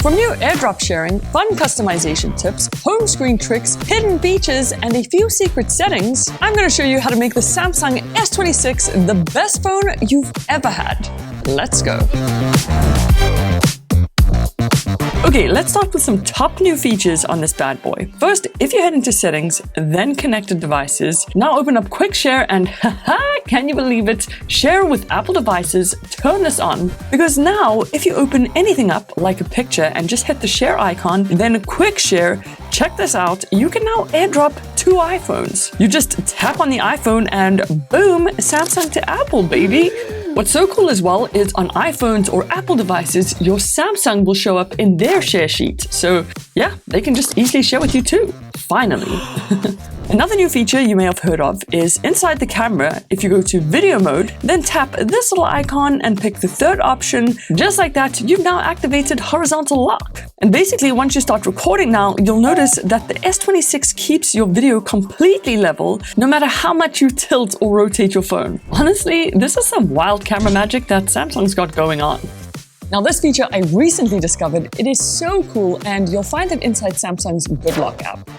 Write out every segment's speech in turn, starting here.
From new AirDrop sharing, fun customization tips, home screen tricks, hidden features, and a few secret settings, I'm going to show you how to make the Samsung S26 the best phone you've ever had. Let's go. Okay, let's start with some top new features on this bad boy. First, if you head into settings, then connected devices, now open up quick share and haha, can you believe it? Share with Apple devices, turn this on, because now if you open anything up like a picture and just hit the share icon, then quick share, check this out, you can now AirDrop 2 iPhones. You just tap on the iPhone and boom, Samsung to Apple, baby. What's so cool as well is on iPhones or Apple devices, your Samsung will show up in their share sheet. So yeah, they can just easily share with you too. Finally. Another new feature you may have heard of is inside the camera, if you go to video mode, then tap this little icon and pick the third option. Just like that, you've now activated horizontal lock. And basically, once you start recording now, you'll notice that the S26 keeps your video completely level, no matter how much you tilt or rotate your phone. Honestly, this is some wild camera magic that Samsung's got going on. Now this feature I recently discovered, it is so cool and you'll find it inside Samsung's Good Lock app.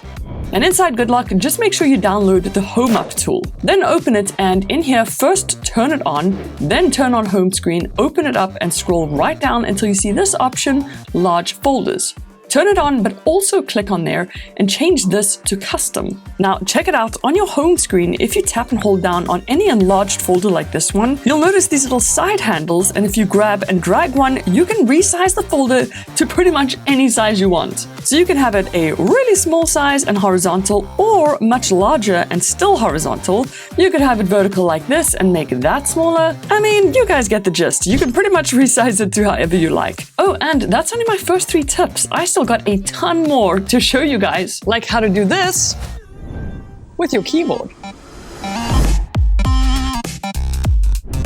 And inside Good Lock, just make sure you download the Home Up tool. Then open it and in here, first turn it on, then turn on home screen, open it up and scroll right down until you see this option, Large Folders. Turn it on, but also click on there and change this to custom. Now check it out on your home screen. If you tap and hold down on any enlarged folder like this one, you'll notice these little side handles, and if you grab and drag one, you can resize the folder to pretty much any size you want. So you can have it a really small size and horizontal, or much larger and still horizontal. You could have it vertical like this and make that smaller. I mean, you guys get the gist. You can pretty much resize it to however you like. Oh, and that's only my first 3 tips. I still got a ton more to show you guys, like how to do this with your keyboard.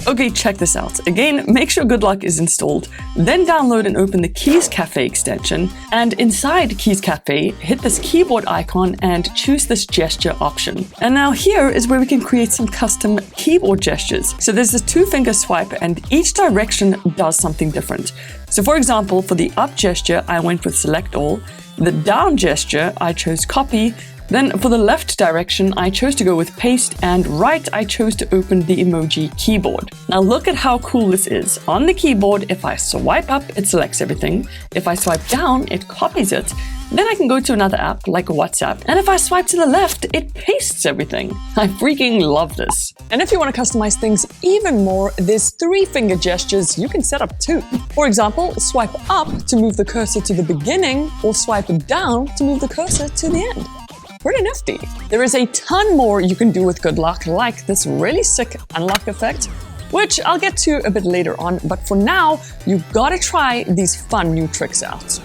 Okay, check this out. Again, make sure Good Lock is installed, then download and open the Keys Cafe extension, and inside Keys Cafe, hit this keyboard icon and choose this gesture option. And now here is where we can create some custom keyboard gestures. So there's this 2-finger swipe and each direction does something different. So for example, for the up gesture, I went with select all. The down gesture, I chose copy. Then for the left direction, I chose to go with paste, and right, I chose to open the emoji keyboard. Now look at how cool this is. On the keyboard, if I swipe up, it selects everything. If I swipe down, it copies it. Then I can go to another app like WhatsApp, and if I swipe to the left, it pastes everything. I freaking love this. And if you want to customize things even more, there's 3-finger gestures you can set up too. For example, swipe up to move the cursor to the beginning, or swipe down to move the cursor to the end. Pretty nifty. There is a ton more you can do with Good Lock, like this really sick unlock effect, which I'll get to a bit later on, but for now, you've got to try these fun new tricks out.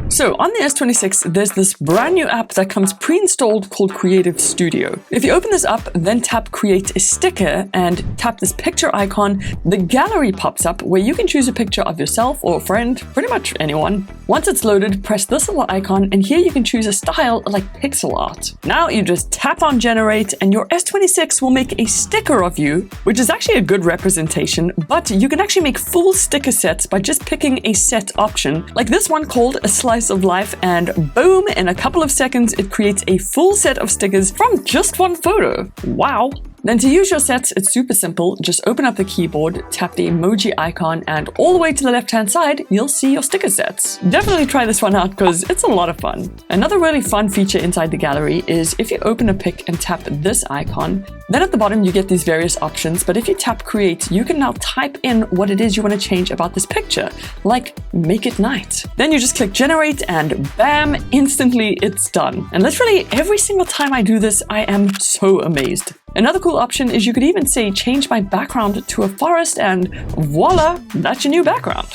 So on the S26, there's this brand new app that comes pre-installed called Creative Studio. If you open this up, then tap Create a Sticker and tap this picture icon, the gallery pops up where you can choose a picture of yourself or a friend, pretty much anyone. Once it's loaded, press this little icon and here you can choose a style like pixel art. Now you just tap on Generate and your S26 will make a sticker of you, which is actually a good representation, but you can actually make full sticker sets by just picking a set option, like this one called a Slice of Life, and boom, in a couple of seconds it creates a full set of stickers from just one photo. Wow! Then to use your sets, it's super simple. Just open up the keyboard, tap the emoji icon, and all the way to the left-hand side, you'll see your sticker sets. Definitely try this one out because it's a lot of fun. Another really fun feature inside the gallery is if you open a pic and tap this icon, then at the bottom you get these various options, but if you tap create, you can now type in what it is you want to change about this picture, like make it night. Then you just click generate and bam, instantly it's done. And literally every single time I do this, I am so amazed. Another cool option is you could even say change my background to a forest and voila, that's your new background.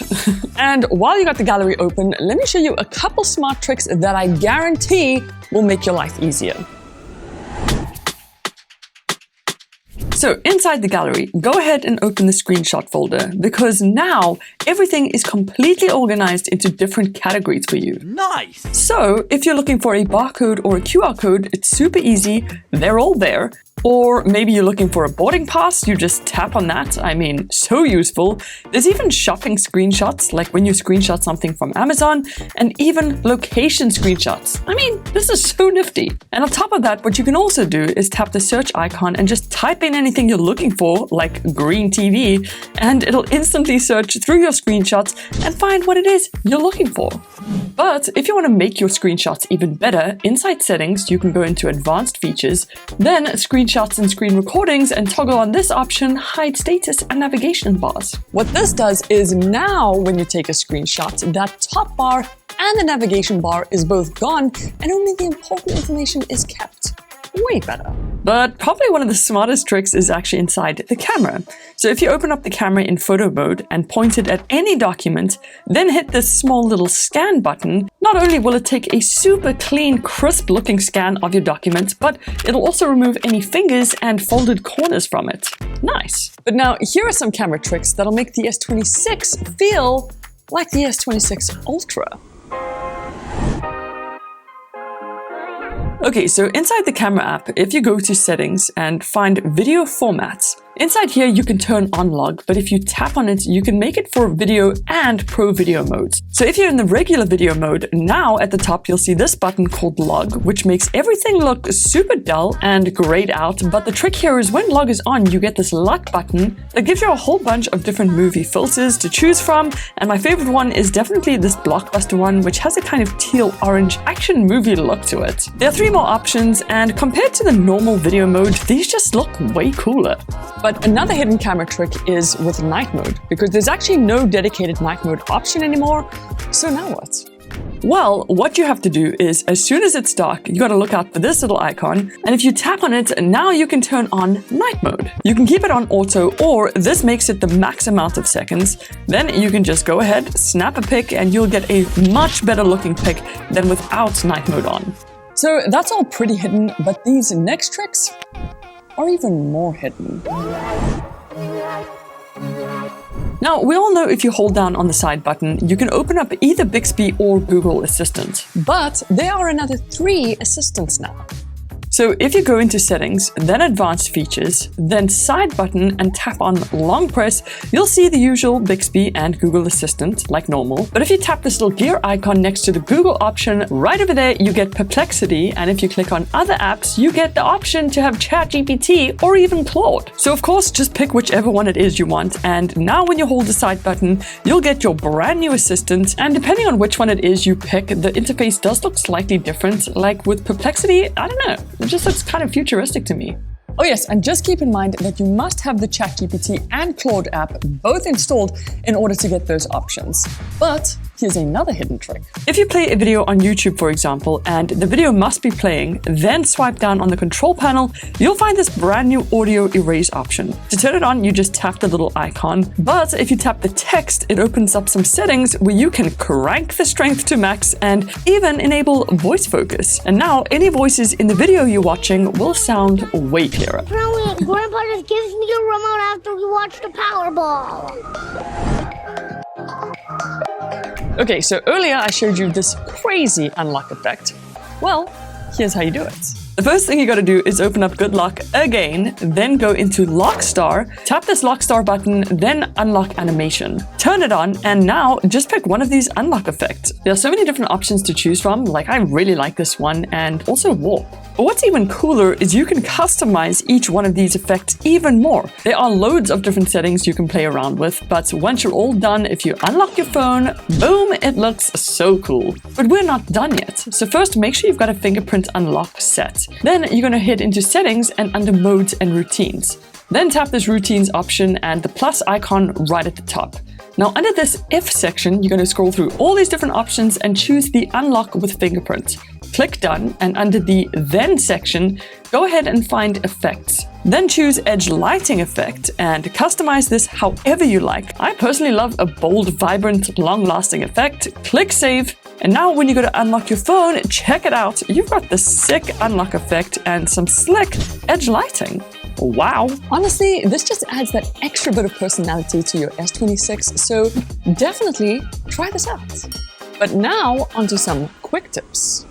And while you got the gallery open, let me show you a couple smart tricks that I guarantee will make your life easier. So inside the gallery, go ahead and open the screenshot folder because now everything is completely organized into different categories for you. Nice! So if you're looking for a barcode or a QR code, it's super easy. They're all there. Or maybe you're looking for a boarding pass, you just tap on that. I mean, so useful. There's even shopping screenshots, like when you screenshot something from Amazon, and even location screenshots. I mean, this is so nifty. And on top of that, what you can also do is tap the search icon and just type in anything you're looking for, like green TV, and it'll instantly search through your screenshots and find what it is you're looking for. But if you want to make your screenshots even better, inside settings, you can go into advanced features, then screenshots and screen recordings, and toggle on this option, hide status and navigation bars. What this does is now when you take a screenshot, that top bar and the navigation bar is both gone and only the important information is kept. Way better. But probably one of the smartest tricks is actually inside the camera. So if you open up the camera in photo mode and point it at any document, then hit this small little scan button, not only will it take a super clean, crisp looking scan of your document, but it'll also remove any fingers and folded corners from it. Nice. But now here are some camera tricks that'll make the S26 feel like the S26 Ultra. Okay, so inside the camera app, if you go to settings and find video formats, inside here you can turn on log, but if you tap on it, you can make it for video and pro video modes. So if you're in the regular video mode, now at the top you'll see this button called log, which makes everything look super dull and grayed out. But the trick here is when log is on, you get this LUT button that gives you a whole bunch of different movie filters to choose from. And my favorite one is definitely this blockbuster one, which has a kind of teal orange action movie look to it. There are 3 more options, and compared to the normal video mode, these just look way cooler. But another hidden camera trick is with night mode, because there's actually no dedicated night mode option anymore. So now what? Well, what you have to do is, as soon as it's dark, you gotta look out for this little icon, and if you tap on it, now you can turn on night mode. You can keep it on auto, or this makes it the max amount of seconds. Then you can just go ahead, snap a pic, and you'll get a much better looking pic than without night mode on. So that's all pretty hidden, but these next tricks are even more hidden. Now, we all know if you hold down on the side button, you can open up either Bixby or Google Assistant. But there are another 3 assistants now. So if you go into settings, then advanced features, then side button and tap on long press, you'll see the usual Bixby and Google Assistant like normal. But if you tap this little gear icon next to the Google option, right over there you get Perplexity, and if you click on other apps, you get the option to have ChatGPT or even Claude. So of course, just pick whichever one it is you want, and now when you hold the side button, you'll get your brand new assistant, and depending on which one it is you pick, the interface does look slightly different. Like with Perplexity, I don't know. It just looks kind of futuristic to me. Oh yes, and just keep in mind that you must have the ChatGPT and Claude app both installed in order to get those options. But here's another hidden trick. If you play a video on YouTube, for example, and the video must be playing, then swipe down on the control panel, you'll find this brand new audio erase option. To turn it on, you just tap the little icon. But if you tap the text, it opens up some settings where you can crank the strength to max and even enable voice focus. And now any voices in the video you're watching will sound way clearer. Brilliant! Grandpa just gives me a remote after we watch the Powerball. Okay, so earlier I showed you this crazy unlock effect. Well, here's how you do it. The first thing you gotta do is open up Good Lock again, then go into Lock Star, tap this Lock Star button, then Unlock Animation. Turn it on, and now just pick one of these unlock effects. There are so many different options to choose from, like I really like this one, and also Warp. But what's even cooler is you can customize each one of these effects even more. There are loads of different settings you can play around with, but once you're all done, if you unlock your phone, boom, it looks so cool. But we're not done yet. So first, make sure you've got a fingerprint unlock set. Then you're gonna head into settings and under modes and routines. Then tap this routines option and the plus icon right at the top. Now under this if section, you're gonna scroll through all these different options and choose the unlock with fingerprint. Click done, and under the then section, go ahead and find effects. Then choose edge lighting effect and customize this however you like. I personally love a bold, vibrant, long-lasting effect. Click save. And now when you go to unlock your phone, check it out. You've got the sick unlock effect and some slick edge lighting. Wow. Honestly, this just adds that extra bit of personality to your S26, so definitely try this out. But now onto some quick tips.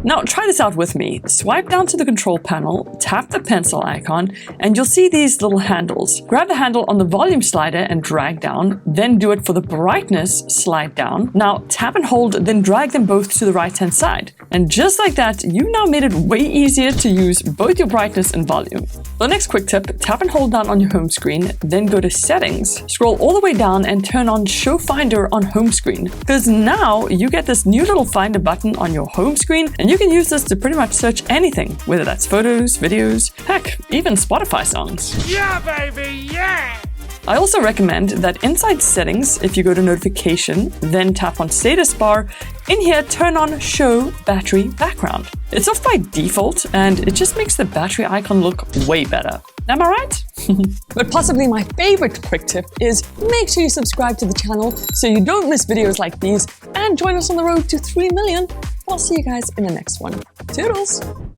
Now try this out with me. Swipe down to the control panel, tap the pencil icon, and you'll see these little handles. Grab the handle on the volume slider and drag down, then do it for the brightness, slide down. Now tap and hold, then drag them both to the right-hand side. And just like that, you've now made it way easier to use both your brightness and volume. The next quick tip, tap and hold down on your home screen, then go to Settings, scroll all the way down and turn on Show Finder on home screen. Because now you get this new little Finder button on your home screen, and you can use this to pretty much search anything, whether that's photos, videos, heck, even Spotify songs. Yeah, baby, yeah! I also recommend that inside Settings, if you go to Notification, then tap on Status Bar, in here turn on Show Battery Background. It's off by default, and it just makes the battery icon look way better. Am I right? But possibly my favorite quick tip is make sure you subscribe to the channel so you don't miss videos like these, and join us on the road to 3 million. I'll see you guys in the next one. Toodles!